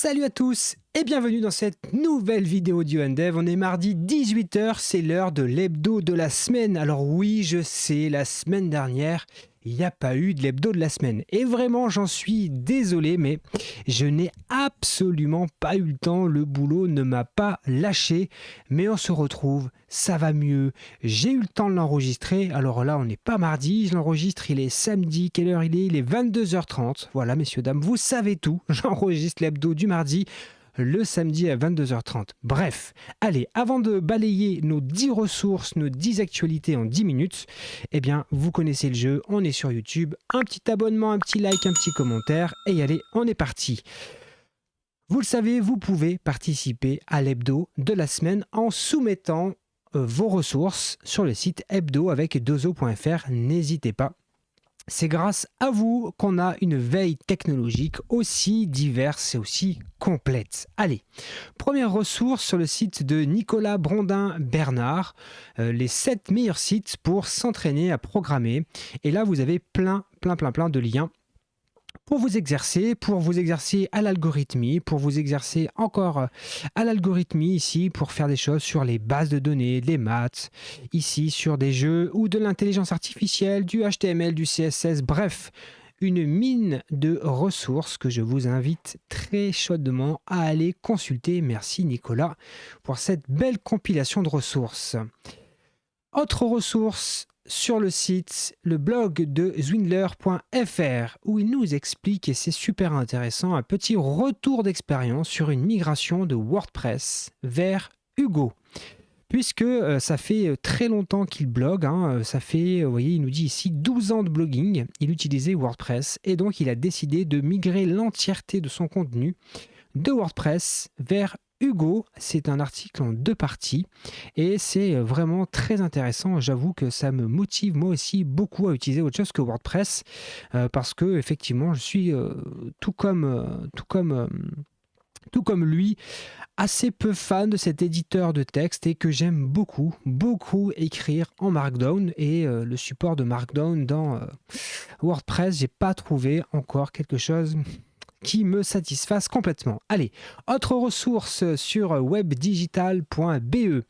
Salut à tous et bienvenue dans cette nouvelle vidéo du Dev. On est mardi 18h, c'est l'heure de l'hebdo de la semaine. Alors oui, je sais, la semaine dernière, il n'y a pas eu de l'hebdo de la semaine. Et vraiment, j'en suis désolé, mais je n'ai absolument pas eu le temps. Le boulot ne m'a pas lâché. Mais on se retrouve, ça va mieux. J'ai eu le temps de l'enregistrer. Alors là, on n'est pas mardi, je l'enregistre, il est samedi. Quelle heure il est? Il est 22h30. Voilà, messieurs, dames, vous savez tout. J'enregistre l'hebdo du mardi le samedi à 22h30. Bref, allez, avant de balayer nos 10 ressources, nos 10 actualités en 10 minutes, eh bien, vous connaissez le jeu, on est sur YouTube, un petit abonnement, un petit like, un petit commentaire, et allez, on est parti. Vous le savez, vous pouvez participer à l'hebdo de la semaine en soumettant vos ressources sur le site hebdo avec dozo.fr, n'hésitez pas. C'est grâce à vous qu'on a une veille technologique aussi diverse et aussi complète. Allez, première ressource sur le site de Nicolas Brondin-Bernard, les 7 meilleurs sites pour s'entraîner à programmer. Et là, vous avez plein de liens pour vous exercer à l'algorithmie, pour vous exercer encore à l'algorithmie ici, pour faire des choses sur les bases de données, les maths, ici sur des jeux ou de l'intelligence artificielle, du HTML, du CSS, bref, une mine de ressources que je vous invite très chaudement à aller consulter. Merci Nicolas pour cette belle compilation de ressources. Autre ressource sur le site, le blog de Zwindler.fr, où il nous explique, et c'est super intéressant, un petit retour d'expérience sur une migration de WordPress vers Hugo. Puisque ça fait très longtemps qu'il blogue, ça fait, vous voyez, il nous dit ici 12 ans de blogging, il utilisait WordPress, et donc il a décidé de migrer l'entièreté de son contenu de WordPress vers Hugo. C'est un article en 2 parties et c'est vraiment très intéressant. J'avoue que ça me motive moi aussi beaucoup à utiliser autre chose que WordPress parce que effectivement je suis tout comme lui, assez peu fan de cet éditeur de texte et que j'aime beaucoup écrire en Markdown et le support de Markdown dans WordPress, j'ai pas trouvé encore quelque chose qui me satisfasse complètement. Allez, autre ressource sur webdigital.be.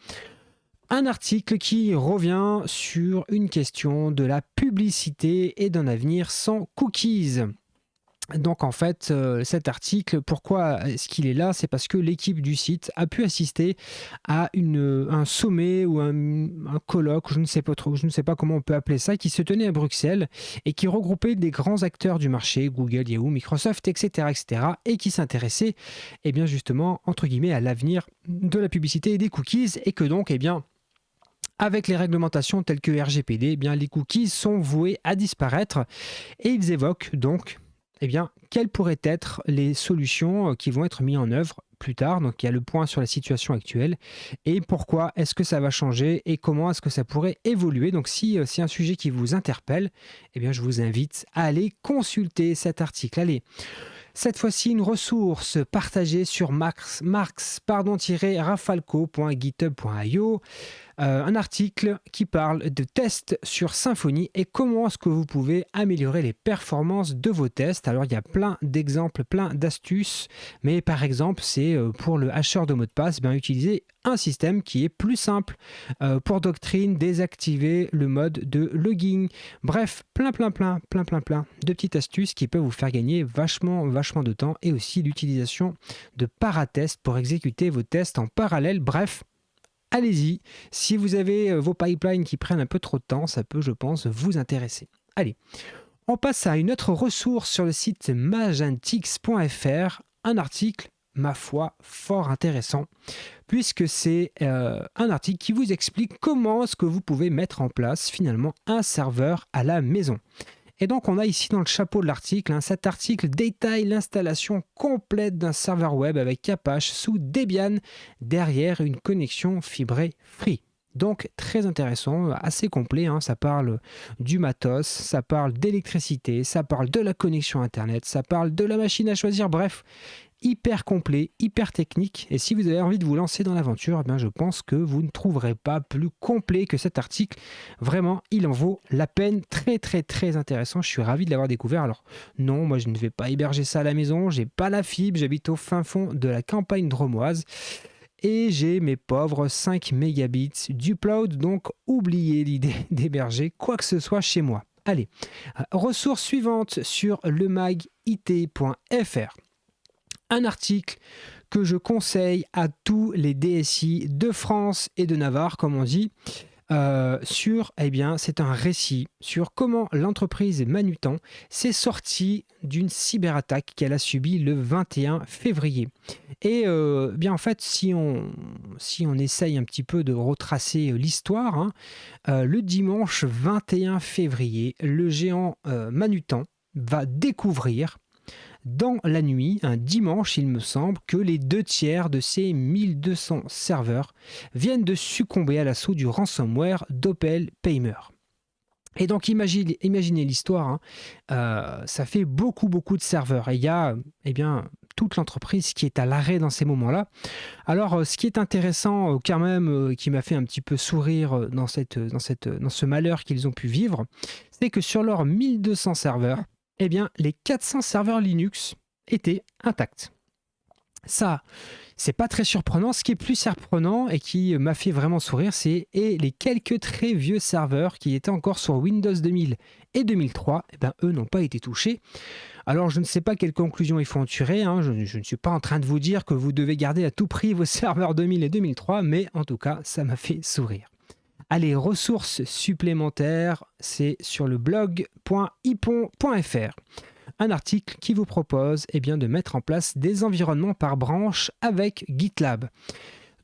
Un article qui revient sur une question de la publicité et d'un avenir sans cookies. Donc en fait, cet article, pourquoi est-ce qu'il est là? C'est parce que l'équipe du site a pu assister à un sommet ou un colloque, je ne sais pas comment on peut appeler ça, qui se tenait à Bruxelles et qui regroupait des grands acteurs du marché, Google, Yahoo, Microsoft, etc., et qui s'intéressait, eh bien justement, entre guillemets, à l'avenir de la publicité et des cookies, et que donc, eh bien, avec les réglementations telles que RGPD, eh bien, les cookies sont voués à disparaître, et ils évoquent donc eh bien, quelles pourraient être les solutions qui vont être mises en œuvre plus tard? Donc, il y a le point sur la situation actuelle et pourquoi est-ce que ça va changer et comment est-ce que ça pourrait évoluer. Donc, si c'est un sujet qui vous interpelle, eh bien, je vous invite à aller consulter cet article. Allez, cette fois-ci, une ressource partagée sur marx-rafalco.github.io. Un article qui parle de tests sur Symfony et comment est-ce que vous pouvez améliorer les performances de vos tests. Alors, il y a plein d'exemples, plein d'astuces, mais par exemple, c'est pour le hacheur de mots de passe, utiliser un système qui est plus simple. Pour Doctrine, désactiver le mode de logging. Bref, plein de petites astuces qui peuvent vous faire gagner vachement de temps et aussi l'utilisation de paratests pour exécuter vos tests en parallèle. Bref, allez-y, si vous avez vos pipelines qui prennent un peu trop de temps, ça peut, je pense, vous intéresser. Allez, on passe à une autre ressource sur le site magentix.fr, un article, ma foi, fort intéressant, puisque c'est un article qui vous explique comment est-ce que vous pouvez mettre en place finalement un serveur à la maison. Et donc, on a ici dans le chapeau de l'article, cet article détaille l'installation complète d'un serveur web avec Apache sous Debian derrière une connexion fibrée free. Donc, très intéressant, assez complet, ça parle du matos, ça parle d'électricité, ça parle de la connexion Internet, ça parle de la machine à choisir, bref, hyper complet, hyper technique. Et si vous avez envie de vous lancer dans l'aventure, eh bien, je pense que vous ne trouverez pas plus complet que cet article. Vraiment, il en vaut la peine. Très, très, très intéressant. Je suis ravi de l'avoir découvert. Alors, non, moi, je ne vais pas héberger ça à la maison. J'ai pas la fibre. J'habite au fin fond de la campagne drômoise. Et j'ai mes pauvres 5 mégabits d'upload. Donc, oubliez l'idée d'héberger quoi que ce soit chez moi. Allez, ressource suivante sur lemagit.fr. Un article que je conseille à tous les DSI de France et de Navarre, comme on dit, c'est un récit sur comment l'entreprise Manutan s'est sortie d'une cyberattaque qu'elle a subie le 21 février. Et en fait, si on essaye un petit peu de retracer l'histoire, le dimanche 21 février, le géant Manutan va découvrir dans la nuit, un dimanche il me semble, que les 2/3 de ces 1200 serveurs viennent de succomber à l'assaut du ransomware d'Opel Paymer. Et donc imaginez l'histoire, ça fait beaucoup de serveurs et il y a toute l'entreprise qui est à l'arrêt dans ces moments-là. Alors ce qui est intéressant quand même, qui m'a fait un petit peu sourire dans ce malheur qu'ils ont pu vivre, c'est que sur leurs 1200 serveurs, les 400 serveurs Linux étaient intacts. Ça, c'est pas très surprenant. Ce qui est plus surprenant et qui m'a fait vraiment sourire, c'est les quelques très vieux serveurs qui étaient encore sur Windows 2000 et 2003, eux n'ont pas été touchés. Alors, je ne sais pas quelle conclusion il faut en tirer. Je ne suis pas en train de vous dire que vous devez garder à tout prix vos serveurs 2000 et 2003, mais en tout cas, ça m'a fait sourire. Allez, ressources supplémentaires, c'est sur le blog.ipon.fr. Un article qui vous propose de mettre en place des environnements par branche avec GitLab.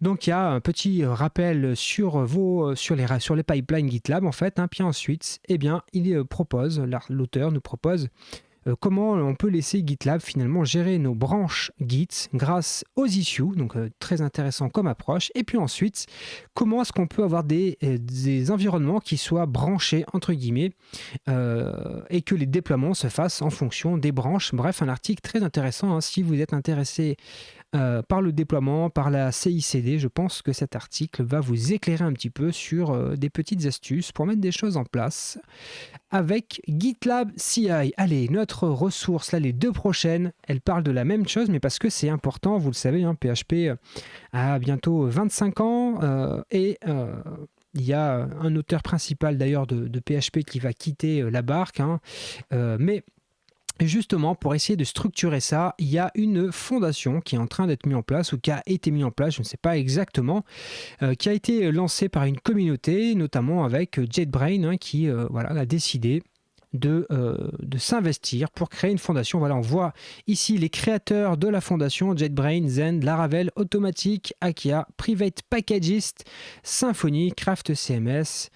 Donc il y a un petit rappel sur les pipelines GitLab en fait, puis ensuite l'auteur nous propose comment on peut laisser GitLab finalement gérer nos branches Git grâce aux issues, donc très intéressant comme approche. Et puis ensuite, comment est-ce qu'on peut avoir des environnements qui soient branchés entre guillemets et que les déploiements se fassent en fonction des branches. Bref, un article très intéressant si vous êtes intéressé par le déploiement, par la CICD. Je pense que cet article va vous éclairer un petit peu sur des petites astuces pour mettre des choses en place avec GitLab CI. Allez, notre ressource, là, les deux prochaines, elles parlent de la même chose, mais parce que c'est important, vous le savez, PHP a bientôt 25 ans et il y a un auteur principal d'ailleurs de PHP qui va quitter la barque, mais justement, pour essayer de structurer ça, il y a une fondation qui est en train d'être mise en place ou qui a été mise en place, je ne sais pas exactement, qui a été lancée par une communauté, notamment avec JetBrains, qui a décidé de s'investir pour créer une fondation. Voilà, on voit ici les créateurs de la fondation: JetBrains, Zend, Laravel, Automatic, Akia, Private Packagist, Symfony, Craft CMS,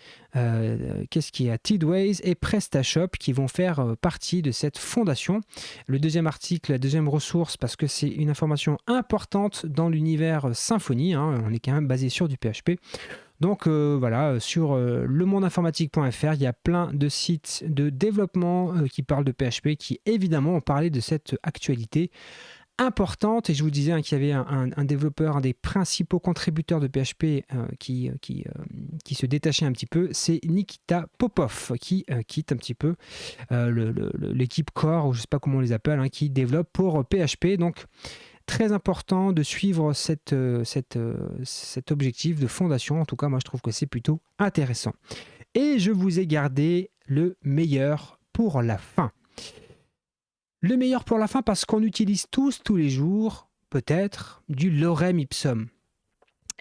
qu'est-ce qu'il y a, Tidways et PrestaShop qui vont faire partie de cette fondation. Le deuxième article, la deuxième ressource, parce que c'est une information importante dans l'univers Symfony, on est quand même basé sur du PHP. Donc sur lemondeinformatique.fr, il y a plein de sites de développement qui parlent de PHP, qui évidemment ont parlé de cette actualité importante. Et je vous disais qu'il y avait un développeur, un des principaux contributeurs de PHP qui se détachait un petit peu, c'est Nikita Popov, qui quitte un petit peu l'équipe core, ou je ne sais pas comment on les appelle, qui développe pour PHP. Donc très important de suivre cet objectif de fondation. En tout cas, moi, je trouve que c'est plutôt intéressant. Et je vous ai gardé le meilleur pour la fin. Le meilleur pour la fin parce qu'on utilise tous les jours, peut-être, du lorem ipsum.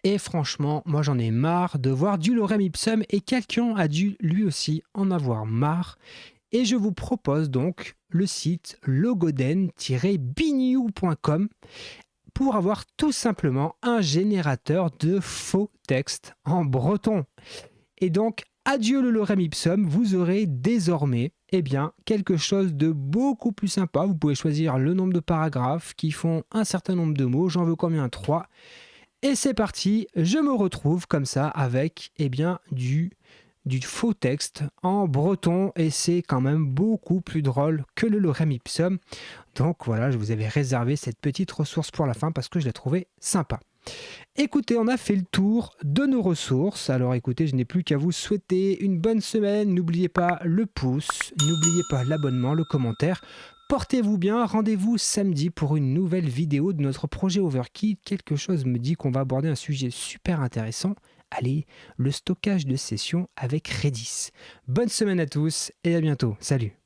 Et franchement, moi, j'en ai marre de voir du lorem ipsum et quelqu'un a dû lui aussi en avoir marre. Et je vous propose donc le site logoden-biniou.com pour avoir tout simplement un générateur de faux textes en breton. Et donc, adieu le lorem ipsum, vous aurez désormais quelque chose de beaucoup plus sympa. Vous pouvez choisir le nombre de paragraphes qui font un certain nombre de mots. J'en veux combien? 3. Et c'est parti, je me retrouve comme ça avec du du faux texte en breton et c'est quand même beaucoup plus drôle que le lorem ipsum. Donc voilà, je vous avais réservé cette petite ressource pour la fin parce que je l'ai trouvée sympa. Écoutez, on a fait le tour de nos ressources. Alors écoutez, je n'ai plus qu'à vous souhaiter une bonne semaine. N'oubliez pas le pouce, n'oubliez pas l'abonnement, le commentaire. Portez-vous bien, rendez-vous samedi pour une nouvelle vidéo de notre projet Overkit. Quelque chose me dit qu'on va aborder un sujet super intéressant. Allez, le stockage de sessions avec Redis. Bonne semaine à tous et à bientôt. Salut!